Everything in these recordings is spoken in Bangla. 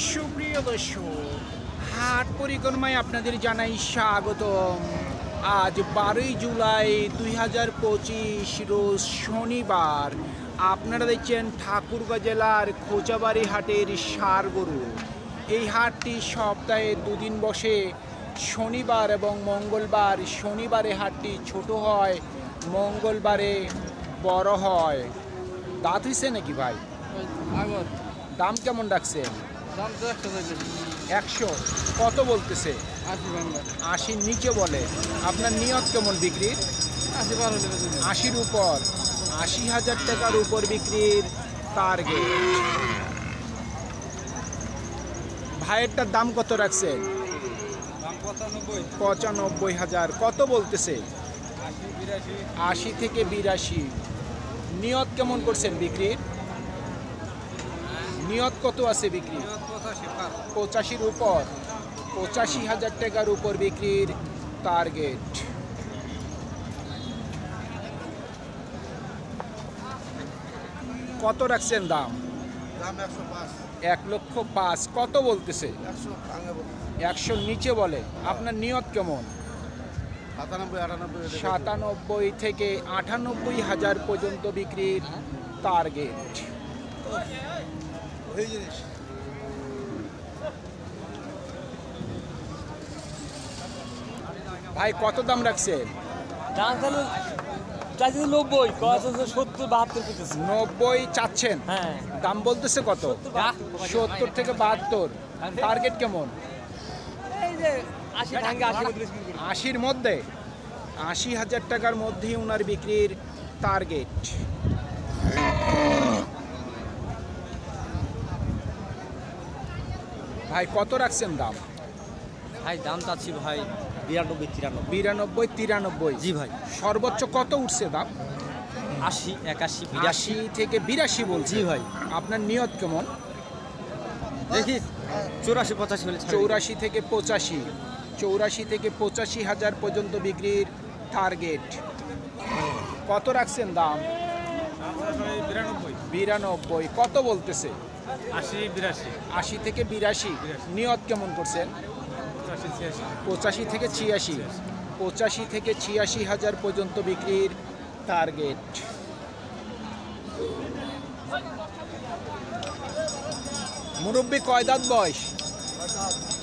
সুপ্রিয় দর্শক, হাট পরিক্রমায় আপনাদের জানাই স্বাগতম। আজ 12ই জুলাই 2025 রোজ শনিবার। আপনারা দেখছেন ঠাকুরগাঁ জেলার খোঁচাবাড়ি হাটের ষাঁড় গরু। এই হাটটি সপ্তাহে দুদিন বসে, শনিবার এবং মঙ্গলবার। শনিবারে হাটটি ছোট হয়, মঙ্গলবারে বড় হয়। দাঁত হয়েছে নাকি ভাই? দাম কেমন রাখছেন? 100। কত বলতেছে? 80 নিচে বলে। আপনার নিয়ত কেমন বিক্রির? 80-র উপর। 80,000 টাকার উপর বিক্রির টার্গেট। ভাইয়েরটার দাম কত রাখছেন? 95,000। কত বলতেছে? 80 থেকে 82। নিয়ত কেমন করছেন বিক্রির? নিয়ত কত আছে বিক্রি? 85-র উপর। 85,000 টাকার উপর বিক্রির টার্গেট। কত রাখছেন দাম? 1,05,000। কত বলতেছে? 100 নিচে বলে। আপনার নিয়ত কেমন? 97 থেকে 98,000 পর্যন্ত বিক্রির টার্গেট। ভাই কত দাম রাখছেন? 90 চাচ্ছেন? হ্যাঁ। দাম বলতেছে কত? 70 থেকে 72। টার্গেট কেমন? 80-র মধ্যে। 80,000 টাকার মধ্যেই ওনার বিক্রির টার্গেট। ভাই কত রাখছেন দাম? ভাই দাম চাচ্ছি ভাই 92-93। জি ভাই। সর্বোচ্চ কত উঠছে দাম? 80, 81, 80 থেকে 82 বলছি। জি ভাই। আপনার নিয়ত কেমন? দেখি 84-85 হলে 84 থেকে 85। 84 থেকে 85,000 পর্যন্ত বিক্রির টার্গেট। কত রাখছেন দাম? 92। কত বলতেছে? 80 থেকে 82। নিয়ত কেমন করছেন? 85 থেকে 86। 85 থেকে 86,000 পর্যন্ত বিক্রির টার্গেট। মুরব্বি কয় দাঁত বয়স?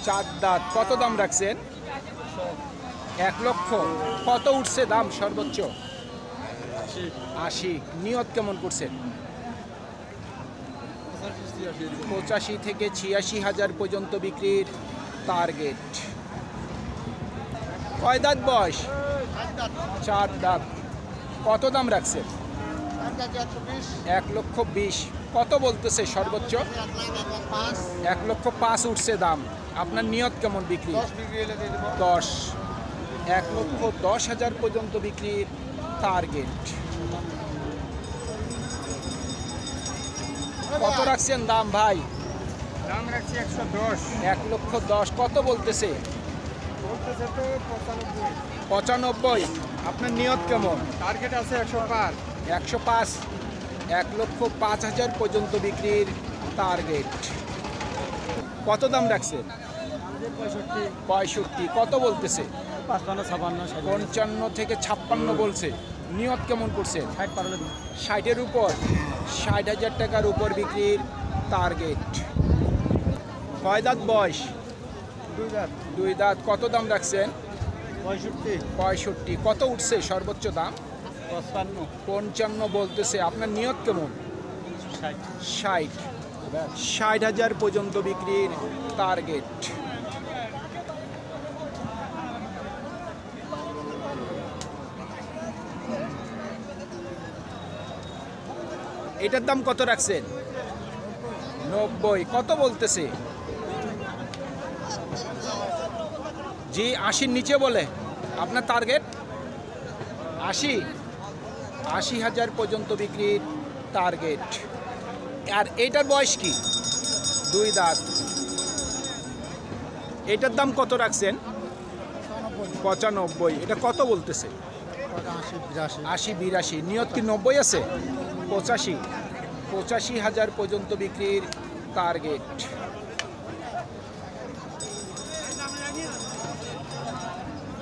4 দাঁত। কত দাম রাখছেন? 1 লক্ষ। কত উঠছে দাম সর্বোচ্চ? 80। নিয়ত কেমন করছেন? 85 থেকে 86,000 পর্যন্ত বিক্রির টার্গেট। কয় দাঁত বয়স? 4 দাঁত। কত দাম রাখছেন? 1,20,000। কত বলতেছে সর্বোচ্চ? 1,05,000 উঠছে দাম। আপনার নিয়ত কেমন বিক্রি? 10। 1,10,000 পর্যন্ত বিক্রির টার্গেট। কত রাখছেন দাম ভাই? দাম রাখছি 110। 1,10,000। কত বলতেছে? তো 95। আপনার নিয়ত কেমন? টার্গেট আছে 105। 105। 1,05,000 পর্যন্ত বিক্রির টার্গেট। কত দাম রাখছেন? 65। কত বলতেছে? 55 থেকে 56 বলছে। নিয়ত কেমন করছেন? 60-এর উপর। 60,000 টাকার উপর বিক্রির টার্গেট। কয় দাঁত বয়স? 2 দাঁত। কত দাম রাখছেন? 65। কত উঠছে সর্বোচ্চ দাম? 55 বলতেছে। আপনার নিয়ত কেমন? 60। 60,000 পর্যন্ত বিক্রির টার্গেট। এটার দাম কত রাখছেন? 90। কত বলতেছে? জি 80-র নিচে বলে। আপনার টার্গেট 80। 80,000 পর্যন্ত বিক্রির টার্গেট। আর এটার বয়স কি? 2 দাঁত। এটার দাম কত রাখছেন? 95। এটা কত বলতেছে? 80-82। নিয়ত কি 90 আছে? 85। 85,000 পর্যন্ত বিক্রির টার্গেট।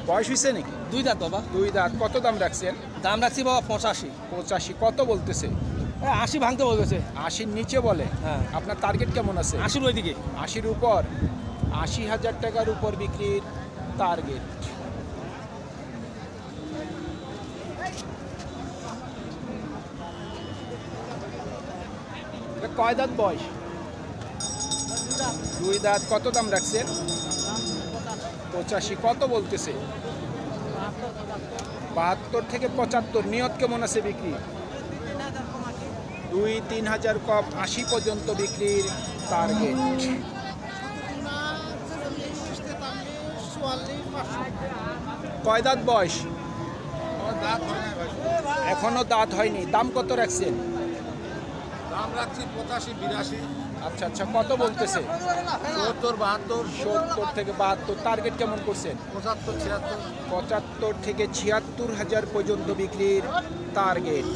বয়স হয়েছে নাকি? 2 দাঁত বাবা। 2 দাঁত। কত দাম রাখছেন? দাম রাখছি বাবা 85। 85। কত বলতেছে? 80 ভাঙতে বলেছে। 80-র নিচে বলে। হ্যাঁ। আপনার টার্গেট কেমন আছে? 80 ওইদিকে। 80-র উপর। 80,000 টাকার উপর বিক্রির টার্গেট। এটা কয় দাঁত বয়স? 2 দাঁত। কত দাম রাখছেন? 85। কত বলতেছে? 72 থেকে 75। নিয়ত কেমন আছে বিক্রি? 2-3 হাজার কম। 80 পর্যন্ত বিক্রির টার্গেট। কয় দাঁত বয়স? এখনো দাঁত হয়নি। দাম কত রাখছেন? দাম রাখছি 85-82। আচ্ছা আচ্ছা। কত বলতেছে? 70-72। 70 থেকে 72। টার্গেট কেমন করছেন? 75-76। 75 থেকে 76 হাজার পর্যন্ত বিক্রির টার্গেট।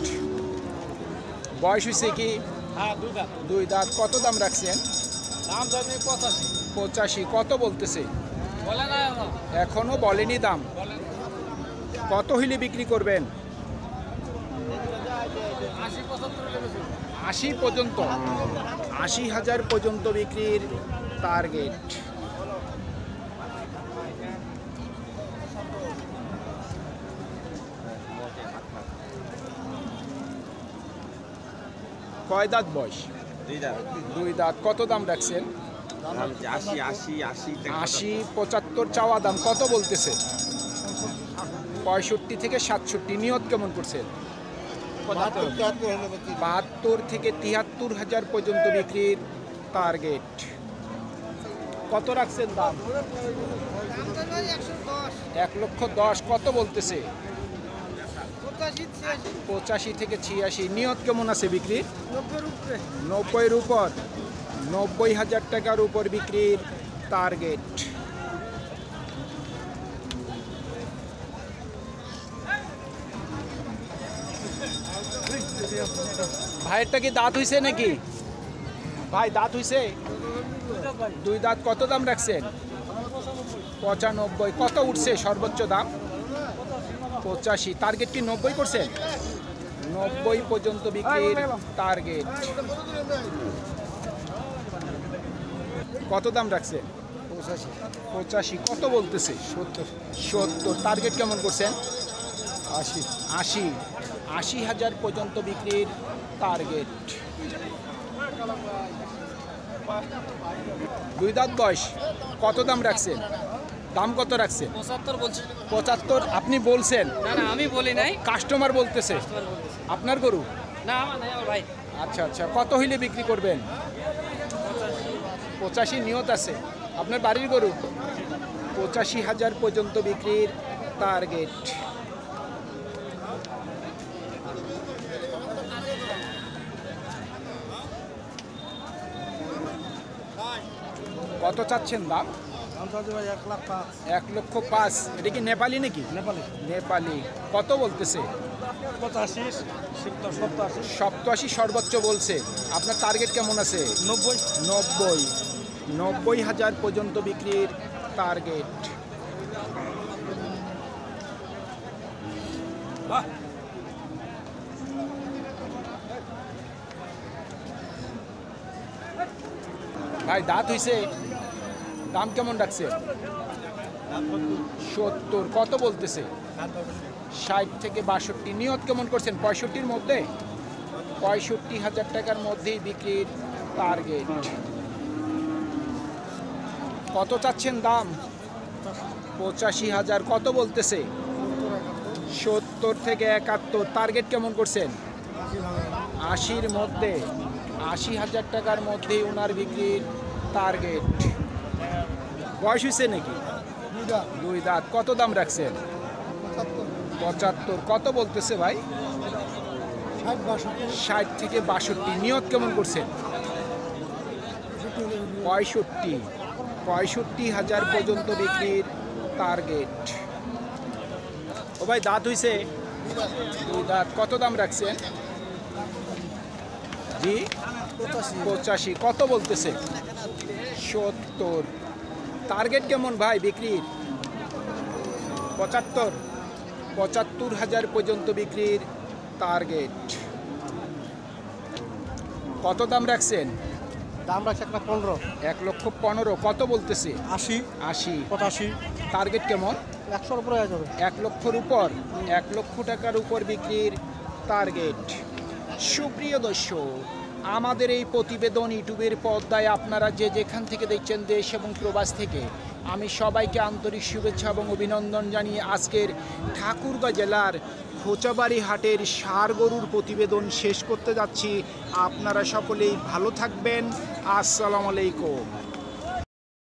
বয়স হয়েছে কি? হ্যাঁ 2 দাঁত। 2 দাঁত। কত দাম রাখছেন? দাম ধরে 85। 85। কত বলতেছে? বলে না এখনো বলেনি দাম। কত হইলে বিক্রি করবেন? 80-75 80 পর্যন্ত। 80,000 পর্যন্ত বিক্রির টার্গেট। কয় দাঁত বয়স? 2 দাঁত। 2 দাঁত। কত দাম রাখছেন? দাম 80 80 75 চাওয়া দাম। কত বলতেছে? 65 থেকে 67। নিয়ত কেমন করছেন? 72 থেকে 73 হাজার পর্যন্ত বিক্রির টার্গেট। কত রাখছেন দাম? 1,10,000। কত বলতেছে? 85 থেকে 86। নিয়ত কেমন আছে বিক্রি? 90-এর উপর। 90,000 টাকার উপর বিক্রির টার্গেট। ভাইয়েরটা কি দাঁত হইছে নাকি? ভাই দাঁত হইছে? 2 দাঁত। কত দাম রাখছেন? 95। কত উঠছে সর্বোচ্চ দাম? 85। টার্গেট কি 90 করছেন? 90 পর্যন্ত বিক্রির টার্গেট। কত দাম রাখছেন? 85। কত বলতেছে? 70। টার্গেট কেমন করছেন? 80। 80,000 পর্যন্ত বিক্রির টার্গেট। 2 দাঁত বয়স। কত দাম রাখছেন? দাম কত রাখছেন? 75 বলছি। 75 আপনি বলছেন? না না আমি বলি নাই। কাস্টমার বলতেছে। আপনার গরু? না আমার নাই আমার ভাই। আচ্ছা আচ্ছা। কত হইলে বিক্রি করবেন? 85 নিয়ত আছে। আপনার বাড়ির গরু? 85,000 পর্যন্ত বিক্রির টার্গেট। কত চাচ্ছেন দাম? 1,05,000। এটা কি নেপালি নাকি? নেপালি। কত বলতেছে? 87 সর্বোচ্চ বলছে। আপনার টার্গেট কেমন আছে? 90,000 পর্যন্ত বিক্রির টার্গেট। ভাই দাঁত হইছে? দাম কেমন রাখছে? 70। কত বলতেছে? 60 থেকে 62। নিয়ত কেমন করছেন? 65-র মধ্যে। 65,000 টাকার মধ্যেই বিক্রির টার্গেট। কত চাচ্ছেন দাম? 85,000। কত বলতেছে? 70 থেকে 71। টার্গেট কেমন করছেন? 80-র মধ্যে। 80,000 টাকার মধ্যেই ওনার বিক্রির টার্গেট। বয়স হয়েছে নাকি? 2 দাঁত। কত দাম রাখছেন? 75। কত বলতেছে ভাই? 60 থেকে 62। নিয়ত কেমন করছেন? 65,000 পর্যন্ত বিক্রির টার্গেট। ও ভাই দাঁত হইছে? 2 দাঁত। কত দাম রাখছেন? জি 85। কত বলতেছে? 70। টার্গেট কেমন ভাই বিক্রির? 75,000 পর্যন্ত বিক্রির টার্গেট। কত দাম রাখছেন? দাম রাখছে একটা 15, 1,15,000। কত বলতেছে? 80, 80। 85, টার্গেট কেমন? 100-র উপরে হয়ে যাবে। 1 লক্ষর উপর, 1 লক্ষ টাকার উপর বিক্রির টার্গেট। সুপ্রিয় দর্শক, আমাদের এই প্রতিবেদন ইউটিউবের পর্দায় আপনারা যে যেখান থেকে দেখছেন দেশ এবং প্রবাস থেকে, আমি সবাইকে আন্তরিক শুভেচ্ছা এবং অভিনন্দন জানিয়ে আজকের ঠাকুরগাঁও জেলার খোঁচাবাড়ি হাটের ষাঁড় গরুর প্রতিবেদন শেষ করতে যাচ্ছি। আপনারা সকলেই ভালো থাকবেন। আসসালামু আলাইকুম।